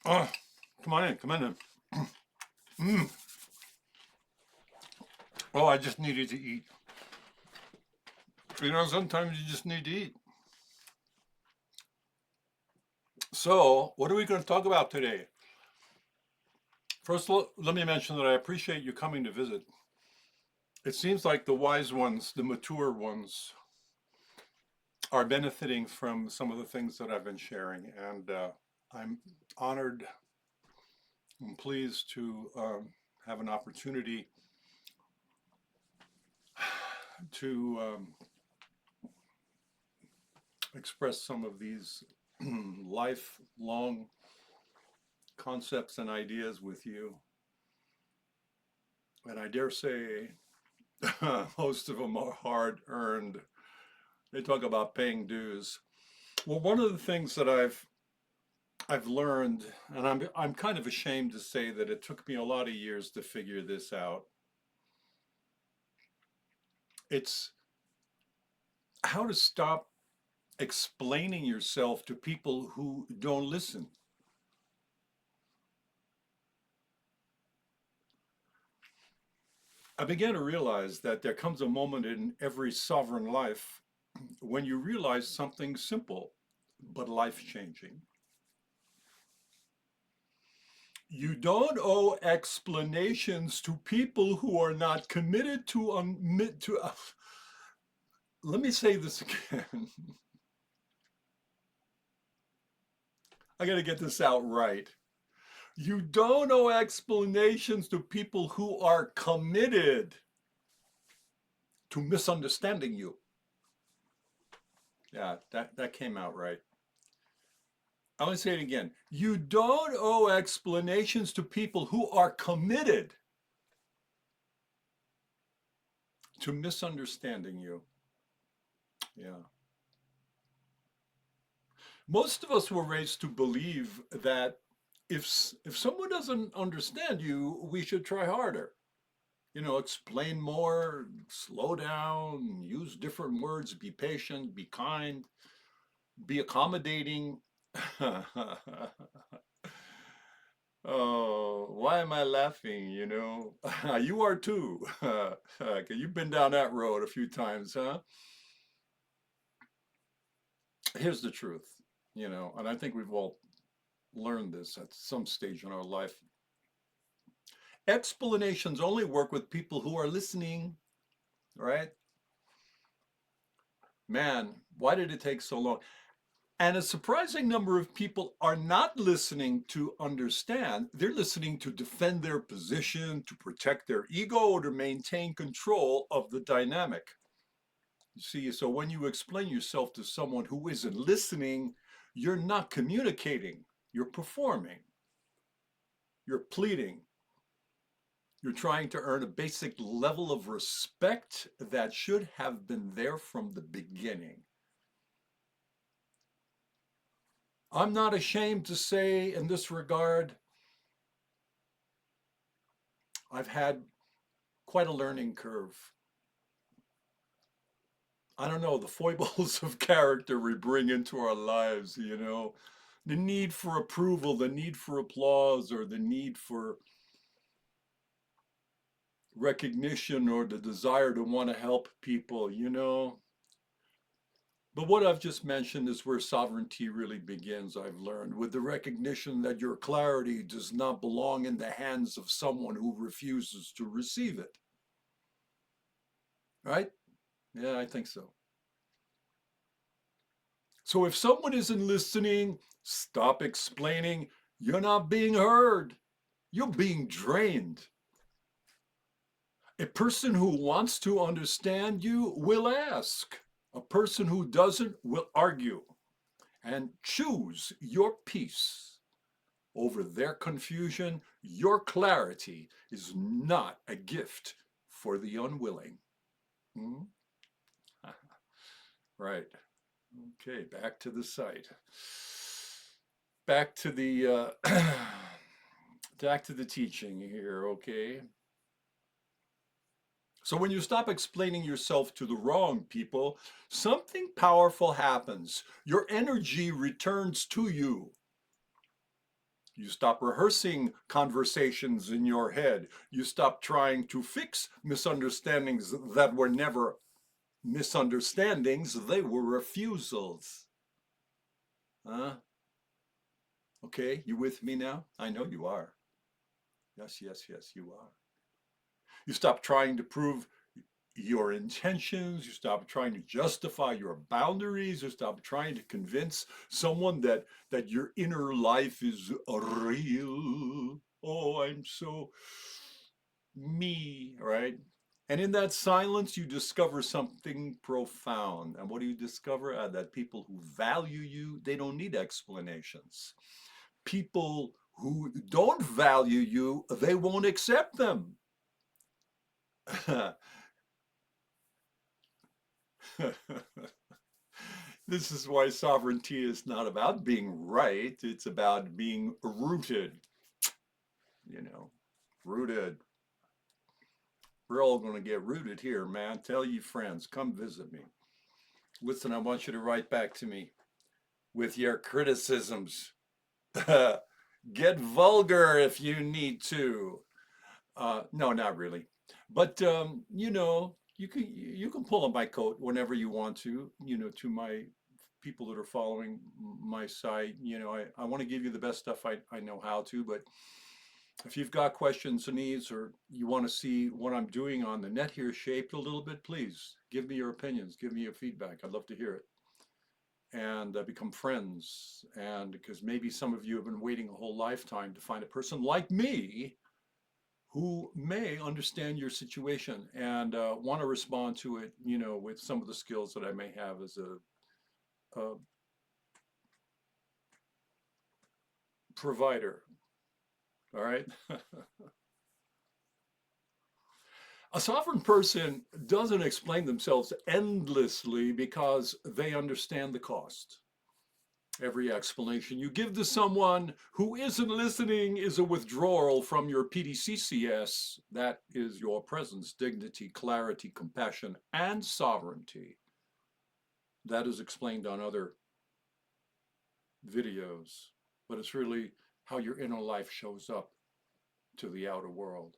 Oh, come on in, come on in. Mm. Oh, I just needed to eat. Sometimes you just need to eat. So, what are we going to talk about today? First, let me mention that I appreciate you coming to visit. It seems like the wise ones, the mature ones, are benefiting from some of the things that I've been sharing, and I'm honored and pleased to have an opportunity to express some of these lifelong concepts and ideas with you. And I dare say most of them are hard earned. They talk about paying dues. Well, one of the things that I've learned, and I'm kind of ashamed to say that it took me a lot of years to figure this out. It's how to stop explaining yourself to people who don't listen. I began to realize that there comes a moment in every sovereign life when you realize something simple but life changing. You don't owe explanations to people who are not committed to. Let me say this again. I got to get this out right. You don't owe explanations to people who are committed to misunderstanding you. Yeah, that came out right. I'm going to say it again. You don't owe explanations to people who are committed to misunderstanding you. Yeah. Most of us were raised to believe that if someone doesn't understand you, we should try harder. Explain more, slow down, use different words, be patient, be kind, be accommodating. Oh, why am I laughing? You are too. You've been down that road a few times, huh? Here's the truth, and I think we've all learned this at some stage in our life. Explanations only work with people who are listening, right? Man, why did it take so long? And a surprising number of people are not listening to understand. They're listening to defend their position, to protect their ego, or to maintain control of the dynamic. You see, so when you explain yourself to someone who isn't listening, you're not communicating, you're performing, you're pleading, you're trying to earn a basic level of respect that should have been there from the beginning. I'm not ashamed to say in this regard, I've had quite a learning curve. I don't know, the foibles of character we bring into our lives, the need for approval, the need for applause, or the need for recognition, or the desire to want to help people. But what I've just mentioned is where sovereignty really begins, I've learned, with the recognition that your clarity does not belong in the hands of someone who refuses to receive it. Right? Yeah, I think so. So if someone isn't listening, stop explaining. You're not being heard. You're being drained. A person who wants to understand you will ask. A person who doesn't will argue and choose your peace over their confusion. Your clarity is not a gift for the unwilling. Hmm? Right. Okay, back to the site. Back to the back to the teaching here, okay? So when you stop explaining yourself to the wrong people, something powerful happens. Your energy returns to you. You stop rehearsing conversations in your head. You stop trying to fix misunderstandings that were never misunderstandings, they were refusals. Huh? Okay, you with me now? I know you are. Yes, yes, yes, you are. You stop trying to prove your intentions. You stop trying to justify your boundaries. You stop trying to convince someone that your inner life is real. Oh, I'm so me, right? And in that silence, you discover something profound. And what do you discover? That people who value you, they don't need explanations. People who don't value you, they won't accept them. This is why sovereignty is not about being right, it's about being rooted, you know, rooted. We're all going to get rooted here, man. Tell you friends, come visit me. Listen, I want you to write back to me with your criticisms. Get vulgar if you need to. No, not really. But you can pull on my coat whenever you want to. To my people that are following my site, I want to give you the best stuff I know how to. But if you've got questions or needs, or you want to see what I'm doing on the net here shaped a little bit, please give me your opinions, give me your feedback. I'd love to hear it. And become friends. And because maybe some of you have been waiting a whole lifetime to find a person like me who may understand your situation and want to respond to it, with some of the skills that I may have as a provider. All right. A sovereign person doesn't explain themselves endlessly because they understand the cost. Every explanation you give to someone who isn't listening is a withdrawal from your PDCCS. That is your presence, dignity, clarity, compassion, and sovereignty. That is explained on other videos, but it's really how your inner life shows up to the outer world.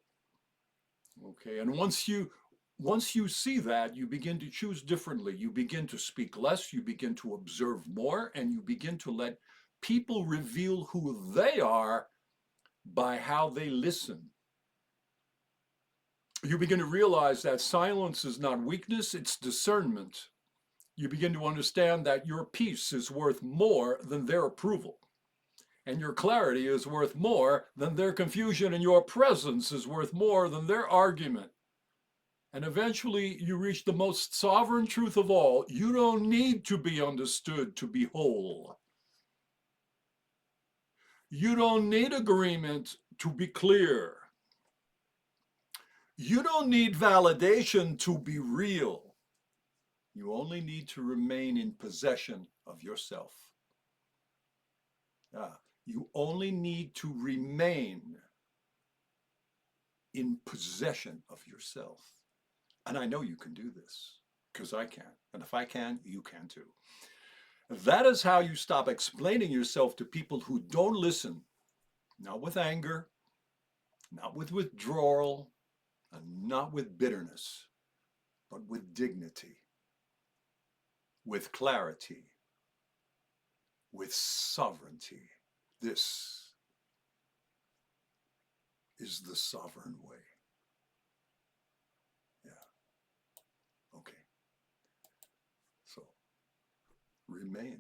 Okay, and once you see that, you begin to choose differently. You begin to speak less, you begin to observe more, and you begin to let people reveal who they are by how they listen. You begin to realize that silence is not weakness, it's discernment. You begin to understand that your peace is worth more than their approval, and your clarity is worth more than their confusion, and your presence is worth more than their argument. And eventually you reach the most sovereign truth of all. You don't need to be understood to be whole. You don't need agreement to be clear. You don't need validation to be real. You only need to remain in possession of yourself. You only need to remain in possession of yourself. And I know you can do this because I can. And if I can, you can too. That is how you stop explaining yourself to people who don't listen, not with anger, not with withdrawal, and not with bitterness, but with dignity, with clarity, with sovereignty. This is the sovereign way. Yeah. Okay. So remain,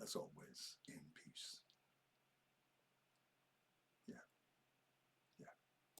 as always, in peace.